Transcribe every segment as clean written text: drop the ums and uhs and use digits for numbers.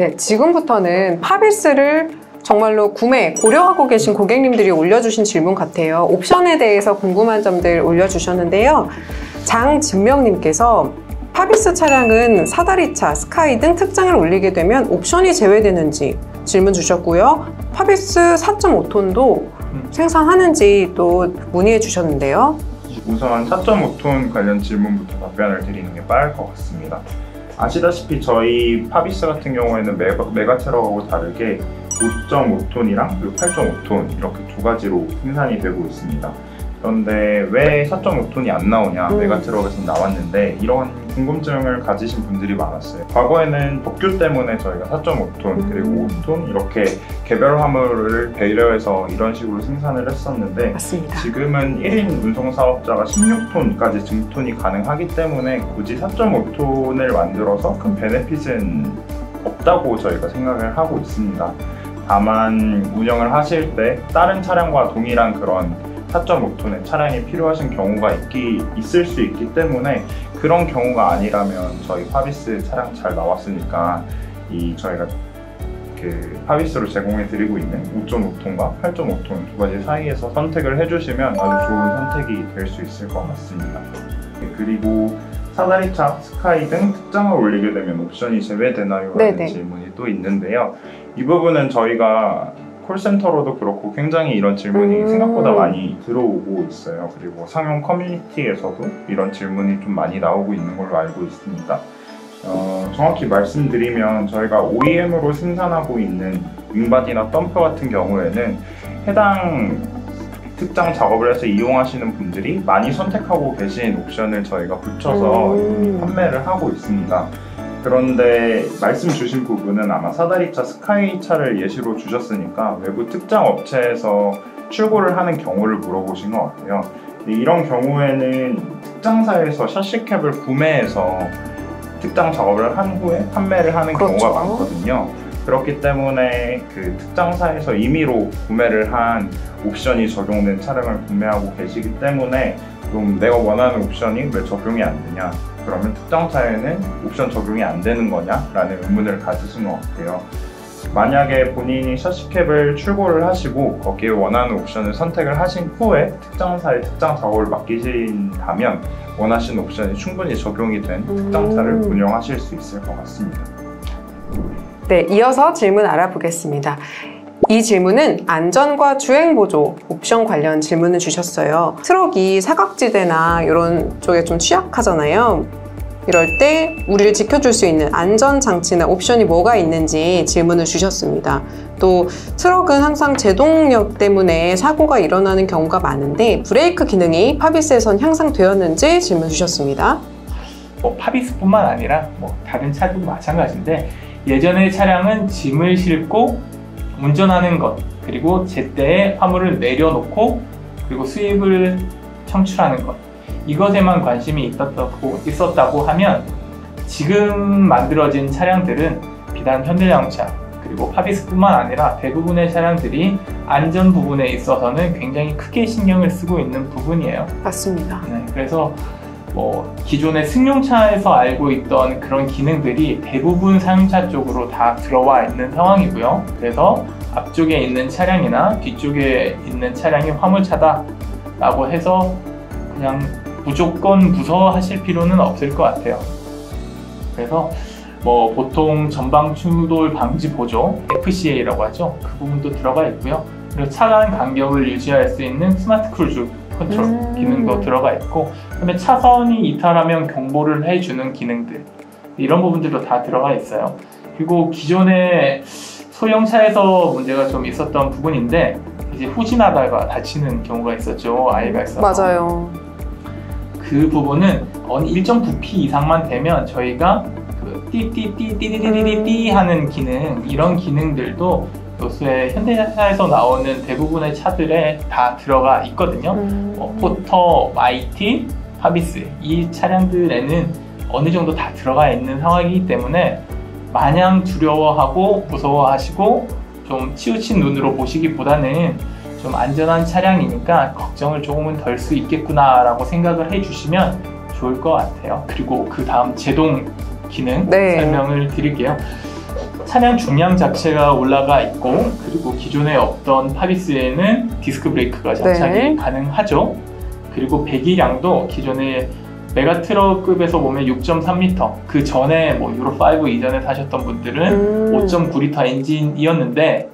네, 지금부터는 파비스를 정말로 구매 고려하고 계신 고객님들이 올려주신 질문 같아요. 옵션에 대해서 궁금한 점들 올려주셨는데요. 장진명님께서 파비스 차량은 사다리차, 스카이 등 특장을 올리게 되면 옵션이 제외되는지 질문 주셨고요. 파비스 4.5톤도 생산하는지 또 문의해 주셨는데요. 우선 4.5톤 관련 질문부터 답변을 드리는 게 빠를 것 같습니다. 아시다시피 저희 파비스 같은 경우에는 메가트럭하고 다르게 5.5톤이랑 그리고 8.5톤 이렇게 두 가지로 생산이 되고 있습니다. 그런데 왜 4.5톤이 안 나오냐, 메가트럭에서 나왔는데 이런 궁금증을 가지신 분들이 많았어요. 과거에는 법규 때문에 저희가 4.5톤 그리고 5톤 이렇게 개별 화물을 배려해서 이런 식으로 생산을 했었는데 맞습니다. 지금은 1인 운송사업자가 16톤까지 증톤이 가능하기 때문에 굳이 4.5톤을 만들어서 큰 베네핏은 없다고 저희가 생각을 하고 있습니다. 다만 운영을 하실 때 다른 차량과 동일한 그런 4.5톤의 차량이 필요하신 경우가 있을 수 있기 때문에 그런 경우가 아니라면 저희 파비스 차량 잘 나왔으니까 저희가 그 파비스로 제공해 드리고 있는 5.5톤과 8.5톤 두 가지 사이에서 선택을 해주시면 아주 좋은 선택이 될 수 있을 것 같습니다. 그리고 사다리차, 스카이 등 특장을 올리게 되면 옵션이 제외되나요? 라는 질문이 또 있는데요. 이 부분은 저희가 콜센터로도 그렇고 굉장히 이런 질문이 생각보다 많이 들어오고 있어요. 그리고 상용 커뮤니티에서도 이런 질문이 좀 많이 나오고 있는 걸로 알고 있습니다. 정확히 말씀드리면 저희가 OEM으로 생산하고 있는 윙바디나 덤프 같은 경우에는 해당 특장 작업을 해서 이용하시는 분들이 많이 선택하고 계신 옵션을 저희가 붙여서 판매를 하고 있습니다. 그런데 말씀 주신 부분은 아마 사다리차, 스카이 차를 예시로 주셨으니까 외부 특장 업체에서 출고를 하는 경우를 물어보신 것 같아요. 이런 경우에는 특장사에서 샤시캡을 구매해서 특장 작업을 한 후에 판매를 하는 경우가 많거든요. 그렇기 때문에 그 특장사에서 임의로 구매를 한 옵션이 적용된 차량을 구매하고 계시기 때문에 좀 내가 원하는 옵션이 왜 적용이 안 되냐, 그러면 특장차에는 옵션 적용이 안 되는 거냐? 라는 의문을 가지신 것 같아요. 만약에 본인이 샤시캡을 출고를 하시고 거기에 원하는 옵션을 선택을 하신 후에 특장사에 특장 작업을 맡기신다면 원하시는 옵션이 충분히 적용이 된 특장차를 운영하실 수 있을 것 같습니다. 네, 이어서 질문 알아보겠습니다. 이 질문은 안전과 주행보조 옵션 관련 질문을 주셨어요. 트럭이 사각지대나 이런 쪽에 좀 취약하잖아요. 이럴 때 우리를 지켜줄 수 있는 안전장치나 옵션이 뭐가 있는지 질문을 주셨습니다. 또 트럭은 항상 제동력 때문에 사고가 일어나는 경우가 많은데 브레이크 기능이 파비스에선 향상되었는지 질문 주셨습니다. 파비스뿐만 아니라 다른 차들도 마찬가지인데 예전의 차량은 짐을 싣고 운전하는 것, 그리고 제때에 화물을 내려놓고 그리고 수입을 창출하는 것, 이것에만 관심이 있었다고 하면 지금 만들어진 차량들은 비단 현대자동차 그리고 파비스뿐만 아니라 대부분의 차량들이 안전 부분에 있어서는 굉장히 크게 신경을 쓰고 있는 부분이에요. 맞습니다. 네, 그래서 기존의 승용차에서 알고 있던 그런 기능들이 대부분 사용차 쪽으로 다 들어와 있는 상황이고요. 그래서 앞쪽에 있는 차량이나 뒤쪽에 있는 차량이 화물차다 라고 해서 그냥 무조건 무서워하실 필요는 없을 것 같아요. 그래서 보통 전방 충돌 방지 보조 FCA라고 하죠. 그 부분도 들어가 있고요. 그리고 차간 간격을 유지할 수 있는 스마트 크루즈 컨트롤 기능도 들어가 있고, 그다음에 차선이 이탈하면 경보를 해주는 기능들, 이런 부분들도 다 들어가 있어요. 그리고 기존에 소형차에서 문제가 좀 있었던 부분인데 이제 후진하다가 다치는 경우가 있었죠. 아이가 있어서. 맞아요. 그 부분은 어느 일정 부피 이상만 되면 저희가 그 띠띠띠띠띠띠띠 하는 기능, 이런 기능들도 요새 현대차에서 나오는 대부분의 차들에 다 들어가 있거든요. 포터, 마이티, 파비스, 이 차량들에는 어느 정도 다 들어가 있는 상황이기 때문에 마냥 두려워하고 무서워하시고 좀 치우친 눈으로 보시기보다는 좀 안전한 차량이니까 걱정을 조금은 덜 수 있겠구나 라고 생각을 해주시면 좋을 것 같아요. 그리고 그 다음 제동 기능 설명을 드릴게요. 차량 중량 자체가 올라가 있고, 그리고 기존에 없던 파비스에는 디스크 브레이크가 장착이 네. 가능하죠. 그리고 배기량도 기존에 메가트럭급에서 보면 6.3L, 그 전에 뭐 유로5 이전에 타셨던 분들은 5.9L 엔진이었는데,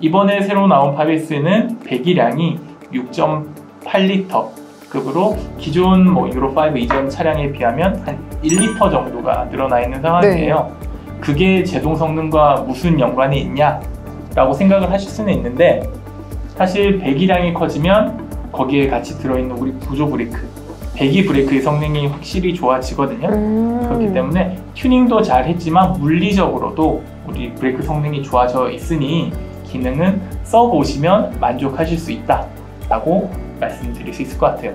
이번에 새로 나온 파비스는 배기량이 6.8L 급으로 기존 뭐 유로5 이전 차량에 비하면 한 1L 정도가 늘어나 있는 상황이에요. 네. 그게 제동 성능과 무슨 연관이 있냐라고 생각을 하실 수는 있는데, 사실 배기량이 커지면 거기에 같이 들어있는 우리 구조 브레이크, 배기 브레이크의 성능이 확실히 좋아지거든요. 그렇기 때문에 튜닝도 잘 했지만 물리적으로도 우리 브레이크 성능이 좋아져 있으니 기능은 써보시면 만족하실 수 있다라고 말씀드릴 수 있을 것 같아요.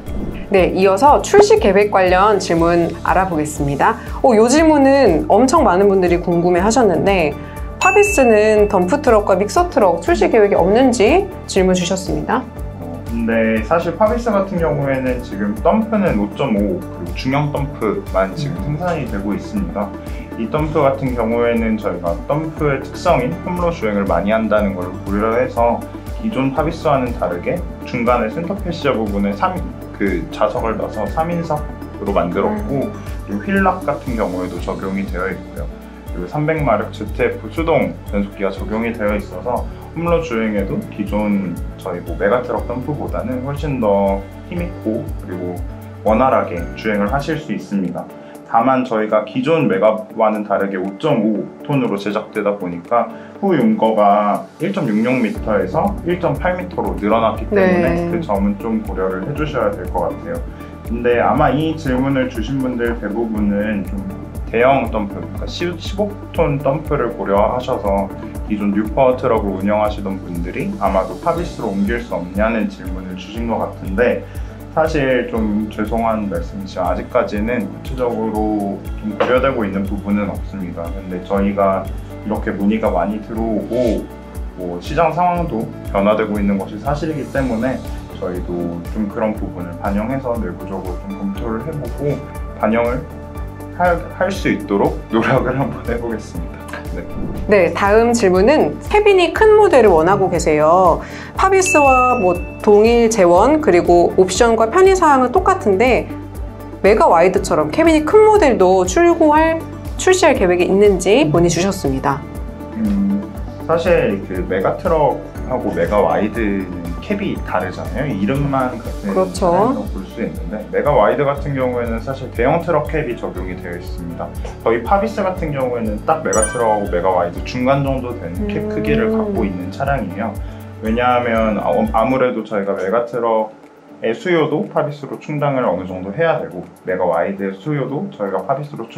네, 이어서 출시 계획 관련 질문 알아보겠습니다. 이 질문은 엄청 많은 분들이 궁금해 하셨는데, 파비스는 덤프트럭과 믹서트럭 출시 계획이 없는지 질문 주셨습니다. 근데 사실 파비스 같은 경우에는 지금 덤프는 5.5 그리고 중형 덤프만 지금 생산이 되고 있습니다. 이 덤프 같은 경우에는 저희가 덤프의 특성인 홈로 주행을 많이 한다는 걸 고려해서 기존 파비스와는 다르게 중간에 센터 패시저 부분에 자석을 넣어서 3인석으로 만들었고, 그리고 휠락 같은 경우에도 적용이 되어 있고요. 그리고 300마력 ZF 수동 변속기가 적용이 되어 있어서 홈로 주행에도 기존 저희 메가트럭 덤프보다는 훨씬 더 힘있고 그리고 원활하게 주행을 하실 수 있습니다. 다만 저희가 기존 메가와는 다르게 5.5톤으로 제작되다 보니까 후 용거가 1.66m에서 1.8m로 늘어났기 때문에 그 점은 좀 고려를 해주셔야 될 것 같아요. 근데 아마 이 질문을 주신 분들 대부분은 좀 대형 덤프, 그러니까 15톤 덤프를 고려하셔서 기존 뉴파워 트럭을 운영하시던 분들이 아마도 파비스로 옮길 수 없냐는 질문을 주신 것 같은데, 사실 좀 죄송한 말씀이지만 아직까지는 구체적으로 좀 고려되고 있는 부분은 없습니다. 근데 저희가 이렇게 문의가 많이 들어오고 시장 상황도 변화되고 있는 것이 사실이기 때문에 저희도 좀 그런 부분을 반영해서 내부적으로 좀 검토를 해보고 반영을 할 수 있도록 노력을 한번 해보겠습니다. 네, 다음 질문은 캐빈이 큰 모델을 원하고 계세요. 파비스와 동일 재원 그리고 옵션과 편의사항은 똑같은데 메가 와이드처럼 캐빈이 큰 모델도 출시할 계획이 있는지 문의 주셨습니다. 사실 그 메가트럭하고 메가 와이드는 캡이 다르잖아요. 이름만 같은 그렇죠. 볼 수 있는데, 메가 와이드 같은 경우에는 사실 대형 트럭 캡이 적용이 되어 있습니다. 저희 파비스 같은 경우에는 딱 메가트럭하고 메가 와이드 중간 정도 되는 캡 크기를 갖고 있는 차량이에요. 왜냐하면 아무래도 저희가 메가트럭의 수요도 파비스로 충당을 어느 정도 해야 되고, 메가 와이드의 수요도 저희가 파비스로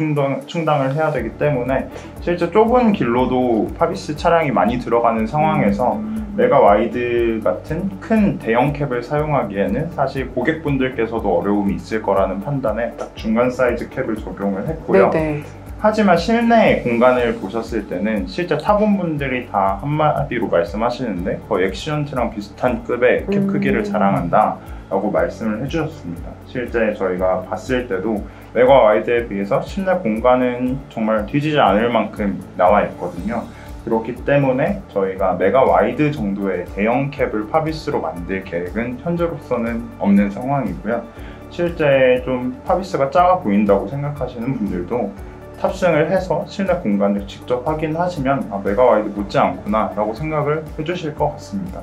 충당을 해야 되기 때문에 실제 좁은 길로도 파비스 차량이 많이 들어가는 상황에서 메가 와이드 같은 큰 대형 캡을 사용하기에는 사실 고객분들께서도 어려움이 있을 거라는 판단에 딱 중간 사이즈 캡을 적용을 했고요. 네네. 하지만 실내 공간을 보셨을 때는 실제 타본 분들이 다 한마디로 말씀하시는데 거의 엑시언트랑 비슷한 급의 캡 크기를 자랑한다 라고 말씀을 해주셨습니다. 실제 저희가 봤을 때도 메가 와이드에 비해서 실내 공간은 정말 뒤지지 않을 만큼 나와 있거든요. 그렇기 때문에 저희가 메가 와이드 정도의 대형 캡을 파비스로 만들 계획은 현재로서는 없는 상황이고요. 실제 좀 파비스가 작아 보인다고 생각하시는 분들도 탑승을 해서 실내 공간을 직접 확인하시면 메가 와이드 못지 않구나 라고 생각을 해주실 것 같습니다.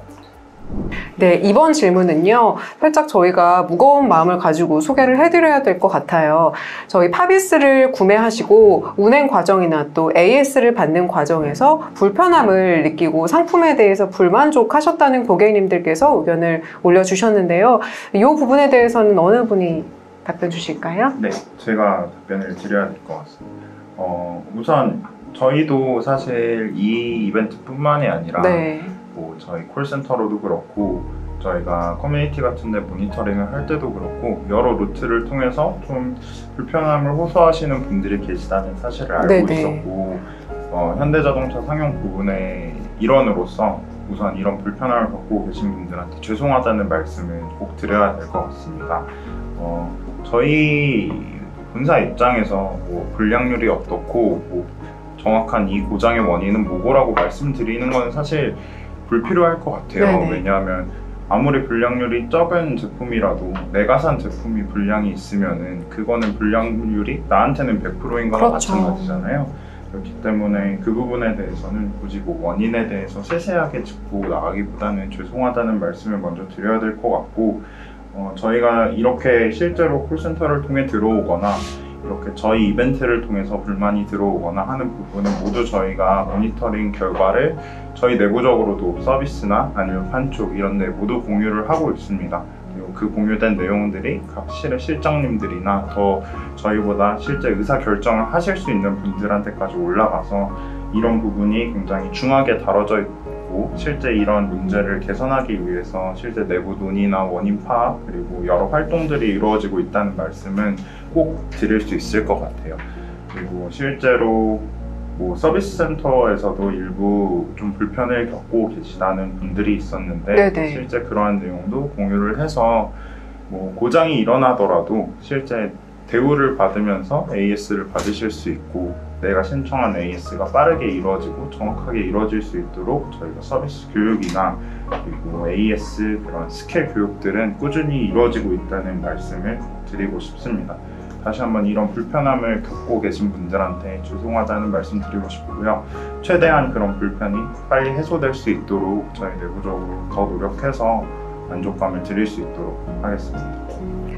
네, 이번 질문은요, 살짝 저희가 무거운 마음을 가지고 소개를 해드려야 될 것 같아요. 저희 파비스를 구매하시고 운행 과정이나 또 AS를 받는 과정에서 불편함을 느끼고 상품에 대해서 불만족하셨다는 고객님들께서 의견을 올려주셨는데요. 이 부분에 대해서는 어느 분이 답변 주실까요? 네, 제가 답변을 드려야 될 것 같습니다. 우선 저희도 사실 이 이벤트뿐만이 아니라 저희 콜센터로도 그렇고 저희가 커뮤니티 같은 데 모니터링을 할 때도 그렇고 여러 루트를 통해서 좀 불편함을 호소하시는 분들이 계시다는 사실을 알고 있었고 현대자동차 상용 부분의 일원으로서 우선 이런 불편함을 갖고 계신 분들한테 죄송하다는 말씀을 꼭 드려야 될 것 같습니다. 저희 본사 입장에서 불량률이 어떻고 정확한 이 고장의 원인은 뭐고라고 말씀드리는 건 사실 불필요할 것 같아요. 네네. 왜냐하면 아무리 불량률이 적은 제품이라도 내가 산 제품이 불량이 있으면은 그거는 불량률이 나한테는 100%인 거나 그렇죠. 마찬가지잖아요. 그렇기 때문에 그 부분에 대해서는 굳이 뭐 원인에 대해서 세세하게 짚고 나가기보다는 죄송하다는 말씀을 먼저 드려야 될 것 같고, 저희가 이렇게 실제로 콜센터를 통해 들어오거나 이렇게 저희 이벤트를 통해서 불만이 들어오거나 하는 부분은 모두 저희가 모니터링 결과를 저희 내부적으로도 서비스나 아니면 판촉 이런 데 모두 공유를 하고 있습니다. 그리고 그 공유된 내용들이 각 실장님들이나 더 저희보다 실제 의사 결정을 하실 수 있는 분들한테까지 올라가서 이런 부분이 굉장히 중하게 다뤄져 있고 실제 이런 문제를 개선하기 위해서 실제 내부 논의나 원인 파악 그리고 여러 활동들이 이루어지고 있다는 말씀은 꼭 드릴 수 있을 것 같아요. 그리고 실제로 뭐 서비스 센터에서도 일부 좀 불편을 겪고 계시다는 분들이 있었는데 네네. 실제 그러한 내용도 공유를 해서 뭐 고장이 일어나더라도 실제 대우를 받으면서 AS를 받으실 수 있고 내가 신청한 AS가 빠르게 이루어지고 정확하게 이루어질 수 있도록 저희가 서비스 교육이나 그리고 AS 그런 스킬 교육들은 꾸준히 이루어지고 있다는 말씀을 드리고 싶습니다. 다시 한번 이런 불편함을 겪고 계신 분들한테 죄송하다는 말씀 드리고 싶고요. 최대한 그런 불편이 빨리 해소될 수 있도록 저희 내부적으로 더 노력해서 만족감을 드릴 수 있도록 하겠습니다.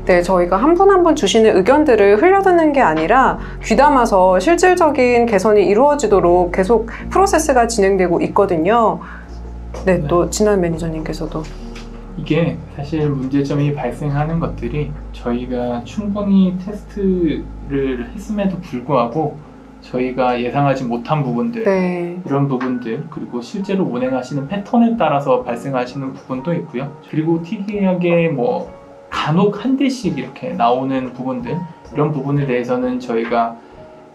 네, 저희가 한 분 한 분 주시는 의견들을 흘려듣는 게 아니라 귀담아서 실질적인 개선이 이루어지도록 계속 프로세스가 진행되고 있거든요. 네, 또 진한 매니저님께서도. 이게 사실 문제점이 발생하는 것들이 저희가 충분히 테스트를 했음에도 불구하고 저희가 예상하지 못한 부분들, 네. 이런 부분들, 그리고 실제로 운행하시는 패턴에 따라서 발생하시는 부분도 있고요. 그리고 특이하게 뭐 간혹 한 대씩 이렇게 나오는 부분들, 이런 부분에 대해서는 저희가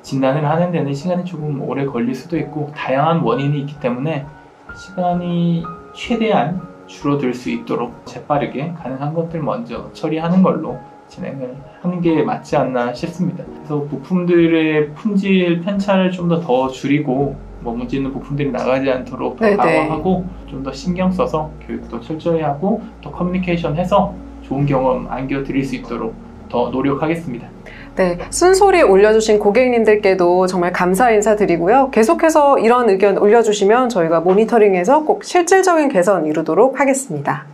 진단을 하는 데는 시간이 조금 오래 걸릴 수도 있고 다양한 원인이 있기 때문에 시간이 최대한 줄어들 수 있도록 재빠르게 가능한 것들 먼저 처리하는 걸로 진행을 하는 게 맞지 않나 싶습니다. 그래서 부품들의 품질 편차를 좀 더 줄이고 뭐 문제 있는 부품들이 나가지 않도록 더 강화하고 좀 더 신경 써서 교육도 철저히 하고 또 커뮤니케이션 해서 좋은 경험 안겨드릴 수 있도록 더 노력하겠습니다. 네, 쓴소리 올려주신 고객님들께도 정말 감사 인사드리고요. 계속해서 이런 의견 올려주시면 저희가 모니터링해서 꼭 실질적인 개선 이루도록 하겠습니다.